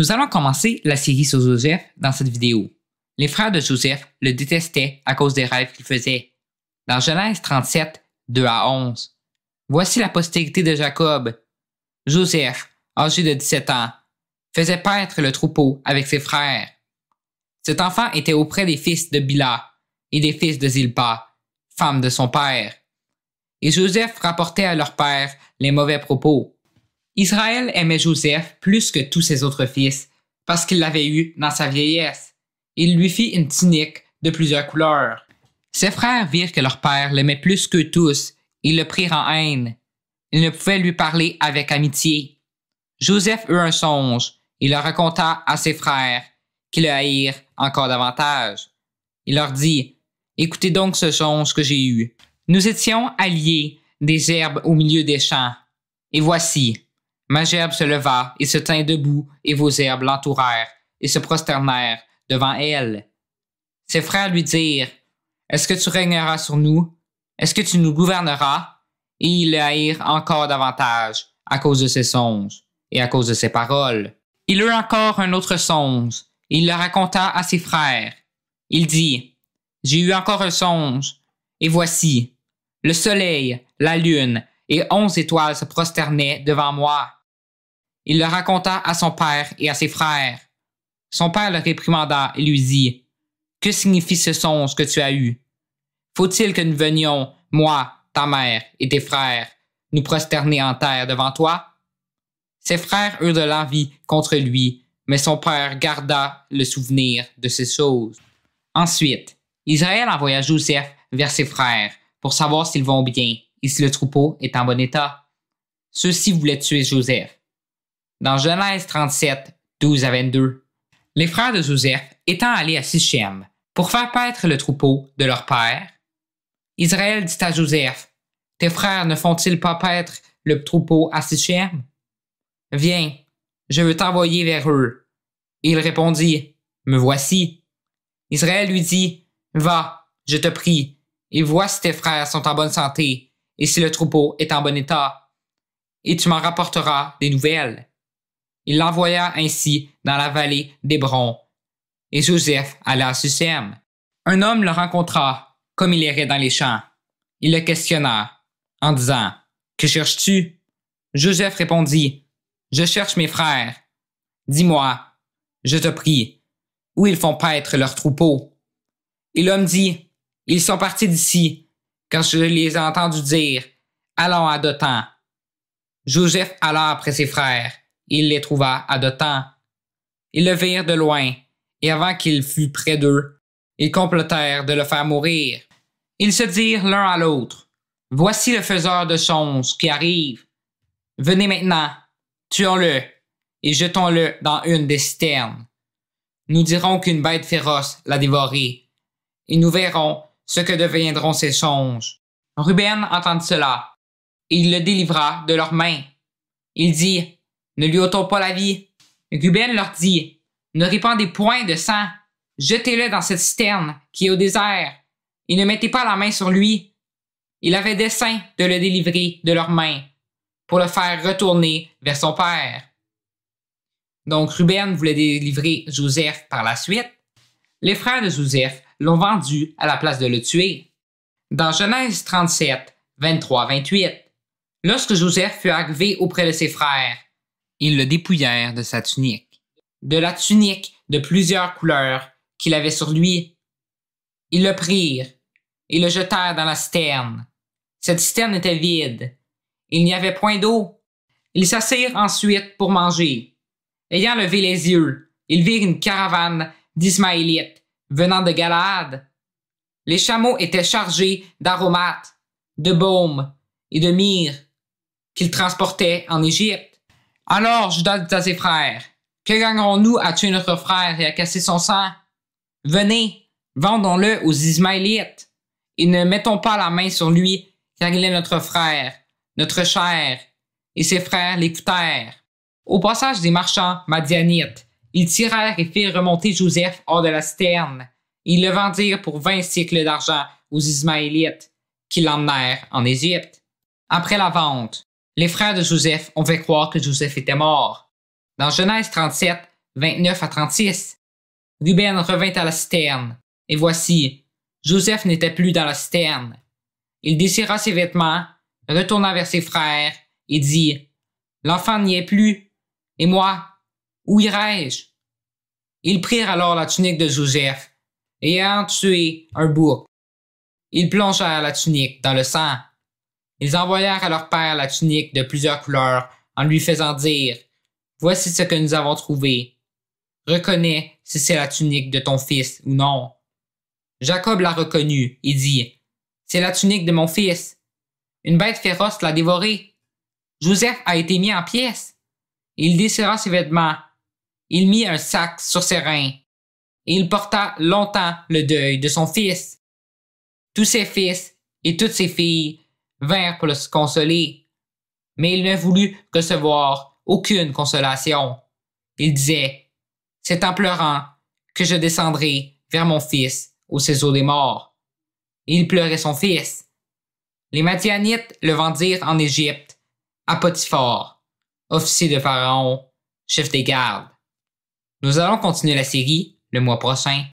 Nous allons commencer la série sur Joseph dans cette vidéo. Les frères de Joseph le détestaient à cause des rêves qu'il faisait. Dans Genèse 37, 2 à 11, voici la postérité de Jacob. Joseph, âgé de 17 ans, faisait paître le troupeau avec ses frères. Cet enfant était auprès des fils de Bila et des fils de Zilpa, femme de son père. Et Joseph rapportait à leur père les mauvais propos. Israël aimait Joseph plus que tous ses autres fils parce qu'il l'avait eu dans sa vieillesse. Il lui fit une tunique de plusieurs couleurs. Ses frères virent que leur père l'aimait plus qu'eux tous et le prirent en haine. Ils ne pouvaient lui parler avec amitié. Joseph eut un songe et le raconta à ses frères, qui le haïrent encore davantage. Il leur dit: « Écoutez donc ce songe que j'ai eu. Nous étions alliés des herbes au milieu des champs. Et voici, ma gerbe se leva et se tint debout, et vos herbes l'entourèrent et se prosternèrent devant elle. » Ses frères lui dirent: « Est-ce que tu régneras sur nous? Est-ce que tu nous gouverneras? » Et ils le haïrent encore davantage à cause de ses songes et à cause de ses paroles. Il eut encore un autre songe, et il le raconta à ses frères. Il dit: « J'ai eu encore un songe, et voici, le soleil, la lune et 11 étoiles se prosternaient devant moi. » Il le raconta à son père et à ses frères. Son père le réprimanda et lui dit: « Que signifie ce songe que tu as eu? Faut-il que nous venions, moi, ta mère et tes frères, nous prosterner en terre devant toi? » Ses frères eurent de l'envie contre lui, mais son père garda le souvenir de ces choses. Ensuite, Israël envoya Joseph vers ses frères pour savoir s'ils vont bien et si le troupeau est en bon état. Ceux-ci voulaient tuer Joseph. Dans Genèse 37, 12 à 22, les frères de Joseph étant allés à Sichem pour faire paître le troupeau de leur père, Israël dit à Joseph: « Tes frères ne font-ils pas paître le troupeau à Sichem? Viens, je veux t'envoyer vers eux. » Et il répondit: « Me voici. » Israël lui dit: « Va, je te prie, et vois si tes frères sont en bonne santé, et si le troupeau est en bon état, et tu m'en rapporteras des nouvelles. » Il l'envoya ainsi dans la vallée d'Hébron, et Joseph alla à Sichem. Un homme le rencontra, comme il errait dans les champs. Il le questionna, en disant: « Que cherches-tu? » Joseph répondit: « Je cherche mes frères. Dis-moi, je te prie, où ils font paître leur troupeau. » Et l'homme dit: « Ils sont partis d'ici, quand je les ai entendus dire: Allons à Dothan. » Joseph alla après ses frères, et il les trouva à Dothan. Ils le virent de loin, et avant qu'il fût près d'eux, ils complotèrent de le faire mourir. Ils se dirent l'un à l'autre: « Voici le faiseur de songes qui arrive. Venez maintenant, tuons-le, et jetons-le dans une des citernes. Nous dirons qu'une bête féroce l'a dévoré, et nous verrons ce que deviendront ses songes. » Ruben entendit cela, et il le délivra de leurs mains. Il dit: « Ne lui ôtons pas la vie. » Ruben leur dit: « Ne répandez point de sang. Jetez-le dans cette citerne qui est au désert, et ne mettez pas la main sur lui. » Il avait dessein de le délivrer de leurs mains, pour le faire retourner vers son père. Donc Ruben voulait délivrer Joseph par la suite. Les frères de Joseph l'ont vendu à la place de le tuer. Dans Genèse 37, 23-28, lorsque Joseph fut arrivé auprès de ses frères, ils le dépouillèrent de sa tunique, de la tunique de plusieurs couleurs qu'il avait sur lui. Ils le prirent et le jetèrent dans la citerne. Cette citerne était vide. Il n'y avait point d'eau. Ils s'assirent ensuite pour manger. Ayant levé les yeux, ils virent une caravane d'Ismaélites venant de Galaad. Les chameaux étaient chargés d'aromates, de baume et de myrrhe qu'ils transportaient en Égypte. Alors Juda dit à ses frères: « Que gagnerons-nous à tuer notre frère et à casser son sang? Venez, vendons-le aux Ismaélites, et ne mettons pas la main sur lui, car il est notre frère, notre chair. » Et ses frères l'écoutèrent. Au passage des marchands madianites, ils tirèrent et firent remonter Joseph hors de la citerne. Ils le vendirent pour 20 cycles d'argent aux Ismaélites, qui l'emmenèrent en Égypte. Après la vente, les frères de Joseph ont fait croire que Joseph était mort. Dans Genèse 37, 29 à 36. Ruben revint à la citerne, et voici, Joseph n'était plus dans la citerne. Il déchira ses vêtements, retourna vers ses frères, et dit, « L'enfant n'y est plus, et moi, où irai-je? » Ils prirent alors la tunique de Joseph, et ayant tué un bouc, ils plongèrent la tunique dans le sang. Ils envoyèrent à leur père la tunique de plusieurs couleurs, en lui faisant dire, « Voici ce que nous avons trouvé. Reconnais si c'est la tunique de ton fils ou non. » Jacob la reconnut et dit, « C'est la tunique de mon fils. Une bête féroce l'a dévorée. Joseph a été mis en pièces. » Il déchira ses vêtements. Il mit un sac sur ses reins. Et il porta longtemps le deuil de son fils. Tous ses fils et toutes ses filles vinrent pour le consoler. Mais il ne voulut recevoir aucune consolation. Il disait, « C'est en pleurant que je descendrai vers mon fils au séjour des morts. » Et il pleurait son fils. Les Madianites le vendirent en Égypte à Potiphar, officier de Pharaon, chef des gardes. Nous allons continuer la série le mois prochain.